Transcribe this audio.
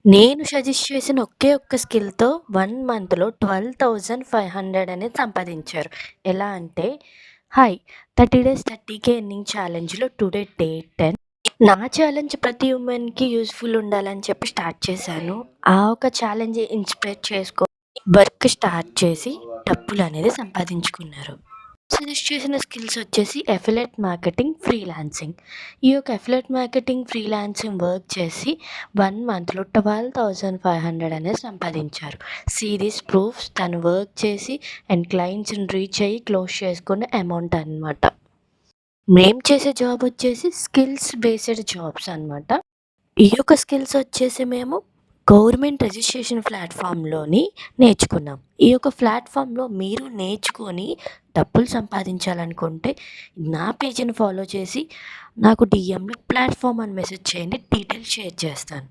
నేను సజెస్ట్ చేసిన ఒకే ఒక్క స్కిల్‌తో 1 మంత్‌లో 12,500 అనేది సంపాదించారు. ఎలా అంటే, హాయ్ 30 డేస్ 30,000 ఎర్నింగ్ ఛాలెంజ్‌లో టుడే డే 10. నా ఛాలెంజ్ ప్రతి ఉమెన్‌కి యూజ్‌ఫుల్ ఉండాలని చెప్పి స్టార్ట్ చేశాను. ఆ ఒక ఛాలెంజ్ ఇన్‌స్పైర్ చేసుకొని వర్క్ స్టార్ట్ చేసి డబ్బులనేది సంపాదించుకున్నారు. సజెస్ట్ చేసిన స్కిల్స్ వచ్చేసి అఫిలియేట్ మార్కెటింగ్, ఫ్రీలాన్సింగ్. ఈ యొక్క అఫిలియేట్ మార్కెటింగ్, ఫ్రీలాన్సింగ్ వర్క్ చేసి 1 మంత్‌లో 12,500 అనేది సంపాదించారు. సీరీస్ ప్రూఫ్స్ తను వర్క్ చేసి అండ్ క్లయింట్స్‌ని రీచ్ అయ్యి క్లోజ్ చేసుకున్న అమౌంట్ అనమాట. మేము చేసే జాబ్ వచ్చేసి స్కిల్స్ బేస్డ్ జాబ్స్ అనమాట. ఈ యొక్క స్కిల్స్ వచ్చేసి మేము గవర్నమెంట్ రిజిస్ట్రేషన్ ప్లాట్‌ఫామ్‌లోని నేర్చుకున్నాం. ఈ యొక్క ప్లాట్‌ఫామ్‌లో మీరు నేర్చుకొని డబ్బులు సంపాదించాలనుకుంటే నా పేజ్‌ని ఫాలో చేసి నాకు డీఎంలో ప్లాట్‌ఫామ్ అని మెసేజ్ చేయండి. డీటెయిల్స్ షేర్ చేస్తాను.